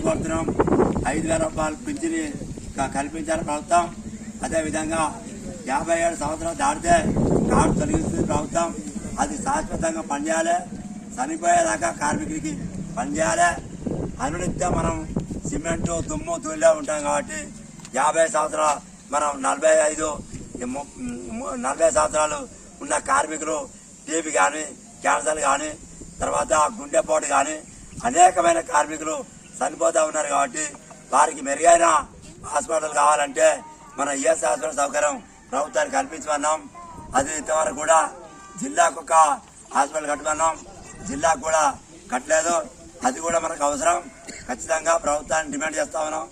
కోరుతున్నాం. 5,000 రూపాయలు పింఛని కల్పించాలి ప్రభుత్వం. అదేవిధంగా 57 సంవత్సరాలు దాటితే కార్డు తొలగిస్తుంది ప్రభుత్వం. అది శాశ్వతంగా పనిచేయాలి. చనిపోయేదాకా కార్మికుడికి పనిచేయాలి. అనునిత్యం మనం సిమెంటు దుమ్ము ధూళిలో ఉంటాం కాబట్టి 50 సంవత్సరాలు మనం 40 సంవత్సరాలు ఉన్న కార్మికులు టీబీ కానీ క్యాన్సర్ కానీ తర్వాత గుండెపోటు కానీ అనేకమైన కార్మికులు చనిపోతూ ఉన్నారు కాబట్టి వారికి మెరుగైన హాస్పిటల్ కావాలంటే మన ఈఎస్ హాస్పిటల్ సౌకర్యం ప్రభుత్వానికి కల్పించమన్నాం. అది ఇంతవరకు కూడా జిల్లాకు ఒక హాస్పిటల్ కట్టుకున్నాం. జిల్లాకు కూడా కట్టలేదు. అది కూడా మనకు అవసరం. ఖచ్చితంగా ప్రభుత్వాన్ని డిమాండ్ చేస్తా ఉన్నాం.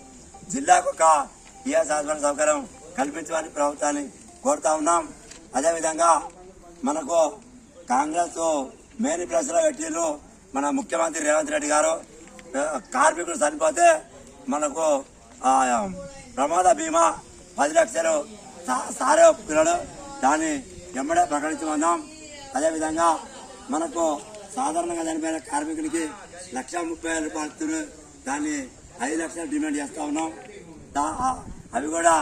జిల్లాకు ఒక ఈఎస్ హాస్పిటల్ సౌకర్యం కల్పించమని ప్రభుత్వాన్ని కోరుతా ఉన్నాం. అదేవిధంగా మనకు కాంగ్రెస్ మేని ప్రెస్లో పెట్టిండ్రు. మన ముఖ్యమంత్రి రేవంత్ రెడ్డి గారు కార్మికులు చనిపోతే మనకు ప్రమాద బీమా 10 లక్షలు సారే ఒప్పుకున్నాడు. దాన్ని ఎమ్మడే ప్రకటించమన్నాం. అదేవిధంగా మనకు సాధారణంగా చనిపోయిన కార్మికుడికి 1,30,000 రూపాయలు ఇస్తున్నారు. దాన్ని 5 లక్షలు డిమాండ్ చేస్తా ఉన్నాం. అవి కూడా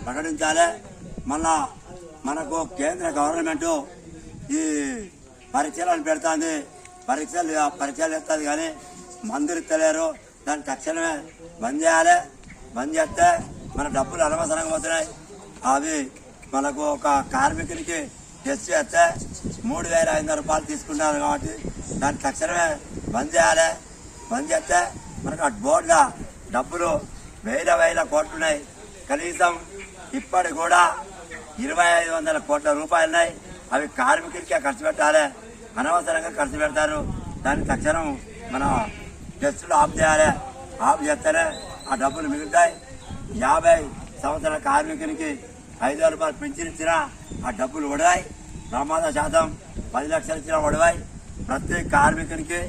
ప్రకటించాలి. మళ్ళా మనకు కేంద్ర గవర్నమెంట్ ఈ పరీక్షలను పెడుతుంది. పరీక్షలు ఇస్తుంది కానీ మందులు ఇస్తలేరు. దాన్ని తక్షణమే బంద్ చేయాలి. బంద్ చేస్తే మన డబ్బులు అనవసరంగా పోతున్నాయి. అవి మనకు ఒక కార్మికునికి టెస్ట్ చేస్తే 3,500 రూపాయలు తీసుకుంటారు కాబట్టి దాన్ని తక్షణమే బంద్ చేయాలి. బంద్ చేస్తే మనకు ఆ బోర్డుగా డబ్బులు వేల కోట్లున్నాయి. కనీసం ఇప్పటి కూడా 2,500 కోట్ల రూపాయలు ఉన్నాయి. అవి కార్మికుడికే ఖర్చు పెట్టాలి. అనవసరంగా ఖర్చు పెడతారు. దాన్ని తక్షణం మనం టెస్టులు ఆఫ్ చేయాలి. ఆఫ్ చేస్తేనే ఆ డబ్బులు మిగులుతాయి. 50 సంవత్సరాల కార్మికునికి 5,000 రూపాయలు పింఛన్ ఇచ్చినా ఆ డబ్బులు ఒడివాయి. ప్రమాద శాతం 10 లక్షలు ఇచ్చినా ఒడివాయి. ప్రతి కార్మికునికి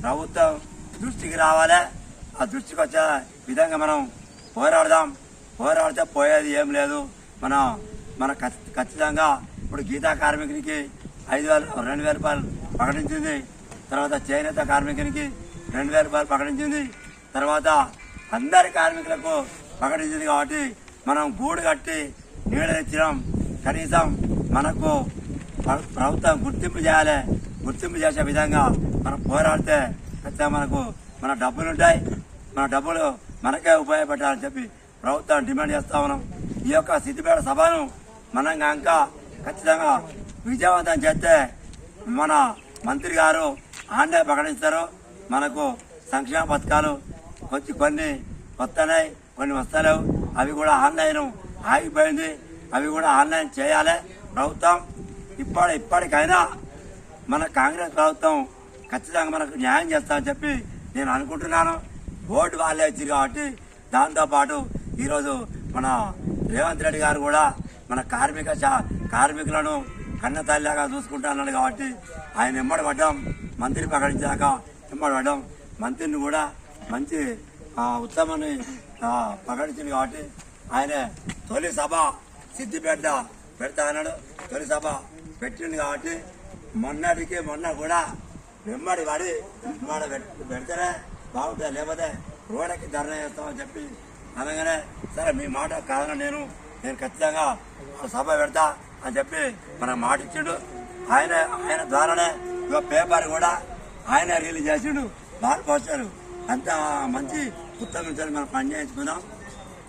ప్రభుత్వం దృష్టికి రావాలి. ఆ దృష్టికి వచ్చే విధంగా మనం పోరాడదాం. పోరాడితే పోయేది ఏం లేదు. మన ఖచ్చితంగా ఇప్పుడు గీతా కార్మికునికి 2,000 రూపాయలు ప్రకటించింది. తర్వాత చేనేత కార్మికునికి 2,000 రూపాయలు ప్రకటించింది. తర్వాత అందరి కార్మికులకు ప్రకటించింది కాబట్టి మనం గూడు కట్టి నీడనిచ్చినాం. కనీసం మనకు ప్రభుత్వం గుర్తింపు చేయాలి. గుర్తింపు చేసే విధంగా మనం పోరాడితే ఖచ్చితంగా మనకు మన డబ్బులు ఉంటాయి. మన డబ్బులు మనకే ఉపయోగపడాలని చెప్పి ప్రభుత్వం డిమాండ్ చేస్తా ఉన్నాం. ఈ యొక్క సిద్దిపేట సభను మనం కనుక ఖచ్చితంగా విజయవంతం చేస్తే మన మంత్రి గారు ఆన్లైన్ ప్రకటిస్తారు. మనకు సంక్షేమ పథకాలు కొన్ని వస్తున్నాయి, కొన్ని వస్తలేవు. అవి కూడా ఆన్లైన్ ఆగిపోయింది. అవి కూడా ఆన్లైన్ చేయాలి ప్రభుత్వం. ఇప్పటికైనా మన కాంగ్రెస్ ప్రభుత్వం ఖచ్చితంగా మనకు న్యాయం చేస్తామని చెప్పి నేను అనుకుంటున్నాను. ఓటు వాళ్ళే ఇచ్చారు కాబట్టి దాంతోపాటు ఈరోజు మన రేవంత్ రెడ్డి గారు కూడా మన కార్మికులను కన్నతల్లిలాగా చూసుకుంటున్నాడు కాబట్టి ఆయన ఎమ్మడి పడ్డాం. మంత్రి ప్రకటించాక ఎమ్మడి పడ్డాం. మంత్రిని కూడా మంచి ఉత్తమాన్ని ప్రకటించింది కాబట్టి ఆయన తొలి సభ సిద్దిపేట పెడతా అన్నాడు. తొలి సభ పెట్టింది కాబట్టి మొన్న కూడా వెమ్మడి పడి పెడితేనే బాగుంటుంది, లేకపోతే రోడ్డుకి ధర్నా చేస్తామని చెప్పి అనగానే సరే మీ మాట కాదని నేను ఖచ్చితంగా సభ పెడతా అని చెప్పి మనకు మాట ఇచ్చిండు. ఆయన ద్వారానే పేపర్ కూడా ఆయన రిలీజ్ చేసిండు. బాగా పోస్టారు అంత మంచి ఉత్తమించాలి మనం పని చేయించుకున్నాం.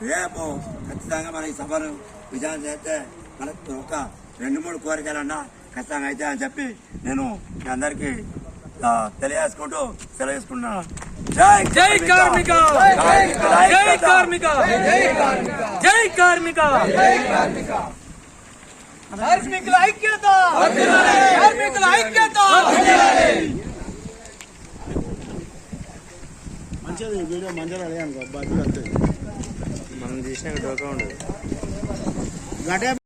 రేపు ఖచ్చితంగా మన ఈ సభను విజయం చేస్తే మనకు ఒక 2-3 కోరికలన్నా ఖచ్చితంగా అయితే అని చెప్పి నేను మీ అందరికీ తెలియజేసుకుంటూ సెలవు తీసుకుంటున్నాను. జై జై కార్మిక, జై కార్మిక, జై కార్మిక, కార్మికుల ఐక్యత, కార్మికుల ఐక్యత. మంచిది వీడియో మంచిగా అడిగాను మనం చేసిన